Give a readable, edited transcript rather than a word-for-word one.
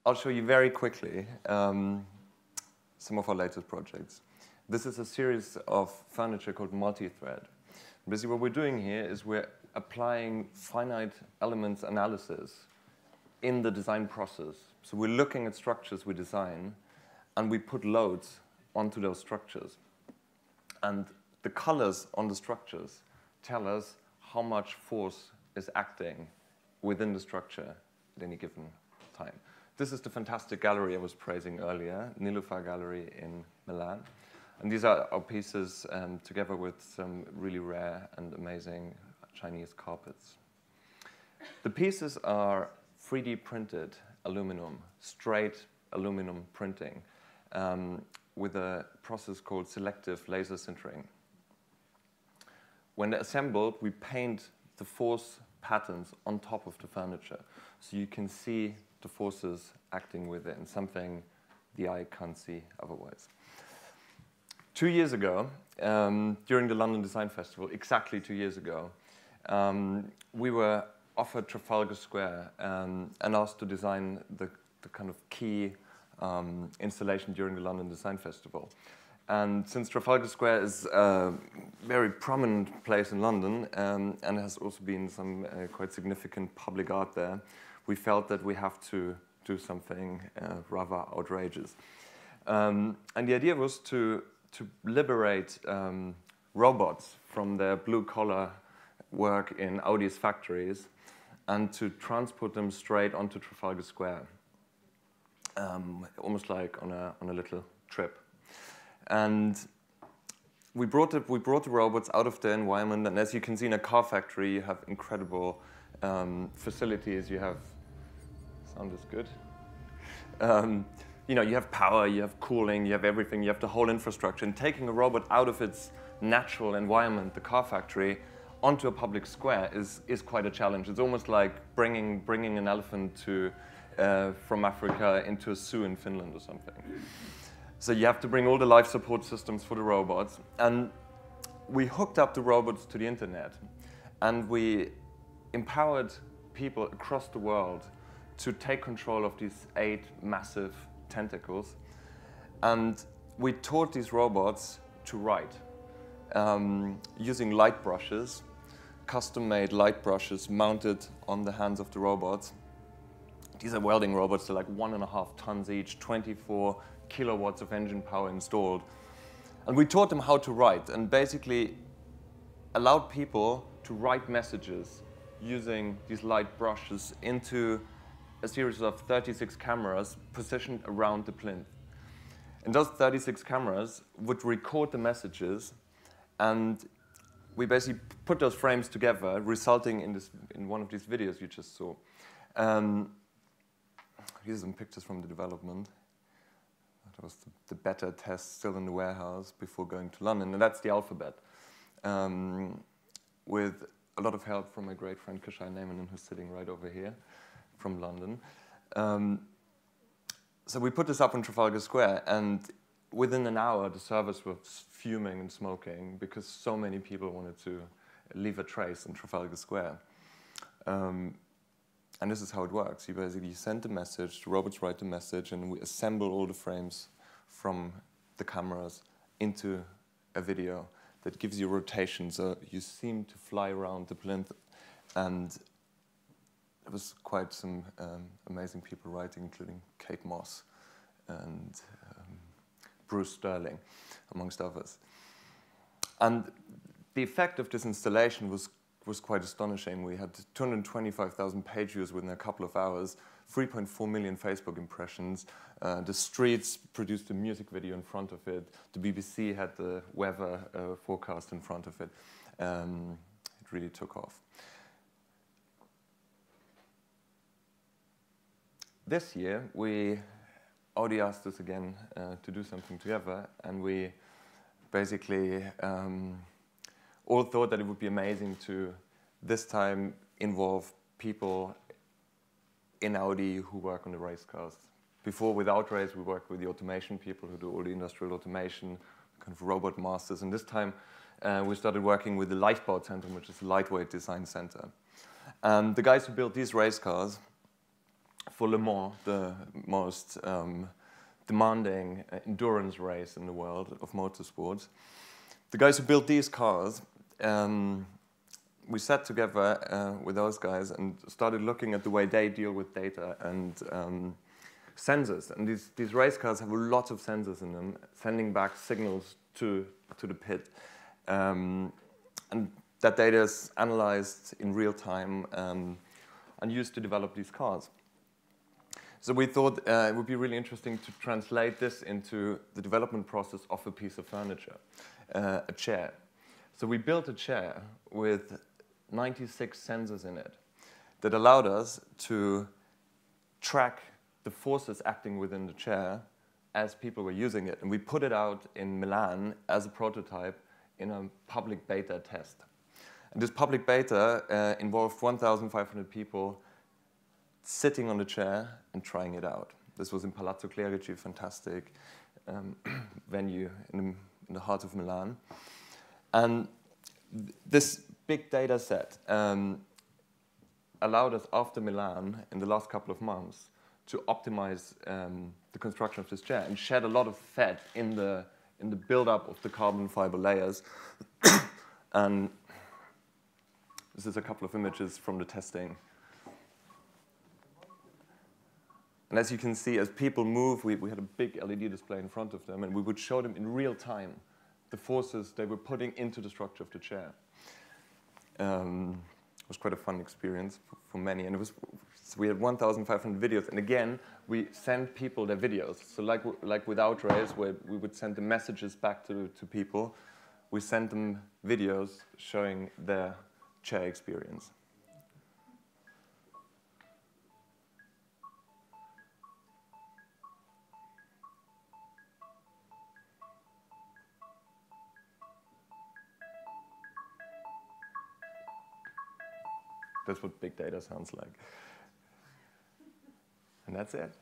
I'll show you very quickly some of our latest projects. This is a series of furniture called multi-thread. Basically, what we're doing here is we're applying finite elements analysis in the design process. So we're looking at structures we design, and we put loads onto those structures. And the colors on the structures tell us how much force is acting within the structure at any given time. This is the fantastic gallery I was praising earlier, Nilüfer Gallery in Milan. And these are our pieces together with some really rare and amazing Chinese carpets. The pieces are 3D printed aluminum, straight aluminum printing, with a process called selective laser sintering. When they're assembled, we paint the force patterns on top of the furniture, so you can see the forces acting within, something the eye can't see otherwise. 2 years ago, during the London Design Festival, exactly 2 years ago, we were offered Trafalgar Square and asked to design the kind of key installation during the London Design Festival. And since Trafalgar Square is a very prominent place in London and has also been some quite significant public art there, we felt that we have to do something rather outrageous. And the idea was to liberate robots from their blue-collar work in Audi's factories and to transport them straight onto Trafalgar Square, almost like on a little trip. And we brought the robots out of their environment, and as you can see in a car factory, you have incredible facilities. You have, sound is good. You know, you have power, you have cooling, you have everything, you have the whole infrastructure. And taking a robot out of its natural environment, the car factory, onto a public square is quite a challenge. It's almost like bringing an elephant from Africa into a zoo in Finland or something. So you have to bring all the life support systems for the robots. And we hooked up the robots to the internet. And we empowered people across the world to take control of these 8 massive tentacles. And we taught these robots to write using light brushes, custom-made light brushes mounted on the hands of the robots. These are welding robots, they're like 1.5 tons each, 24 kilowatts of engine power installed. And we taught them how to write and basically allowed people to write messages using these light brushes into a series of 36 cameras positioned around the plinth. And those 36 cameras would record the messages, and we basically put those frames together, resulting in one of these videos you just saw. These are some pictures from the development. That was the beta test still in the warehouse before going to London, and that's the alphabet. With a lot of help from my great friend Kushai Neymanen, who's sitting right over here from London. So we put this up on Trafalgar Square, and within an hour the servers were fuming and smoking because so many people wanted to leave a trace in Trafalgar Square. And this is how it works. You basically send the message, the robots write the message, and we assemble all the frames from the cameras into a video that gives you rotation. So you seem to fly around the plinth, and there was quite some amazing people writing, including Kate Moss and Bruce Sterling, amongst others. And the effect of this installation was quite astonishing. We had 225,000 page views within a couple of hours, 3.4 million Facebook impressions. The Streets produced a music video in front of it. The BBC had the weather forecast in front of it. It really took off. This year, Audi asked us again to do something together, and we basically all thought that it would be amazing to this time involve people in Audi who work on the race cars. Before, without race, we worked with the automation people who do all the industrial automation, kind of robot masters. And this time, we started working with the Leichtbau Zentrum, which is a lightweight design center. And the guys who built these race cars for Le Mans, the most demanding endurance race in the world of motorsports. The guys who built these cars, we sat together with those guys and started looking at the way they deal with data and sensors. And these race cars have a lot of sensors in them, sending back signals to the pit. And that data is analyzed in real time and used to develop these cars. So we thought it would be really interesting to translate this into the development process of a piece of furniture, a chair. So we built a chair with 96 sensors in it that allowed us to track the forces acting within the chair as people were using it. And we put it out in Milan as a prototype in a public beta test. And this public beta involved 1,500 people sitting on the chair and trying it out. This was in Palazzo Clerici, a fantastic venue in the heart of Milan. And this big data set allowed us, after Milan, in the last couple of months, to optimize the construction of this chair and shed a lot of fat in the build-up of the carbon fiber layers. And this is a couple of images from the testing. And as you can see, as people move, we had a big LED display in front of them, and we would show them in real time the forces they were putting into the structure of the chair. It was quite a fun experience for many, and so we had 1,500 videos, and again, we sent people their videos. So like with Outrace, where we would send the messages back to people, we sent them videos showing their chair experience. That's what big data sounds like. And that's it.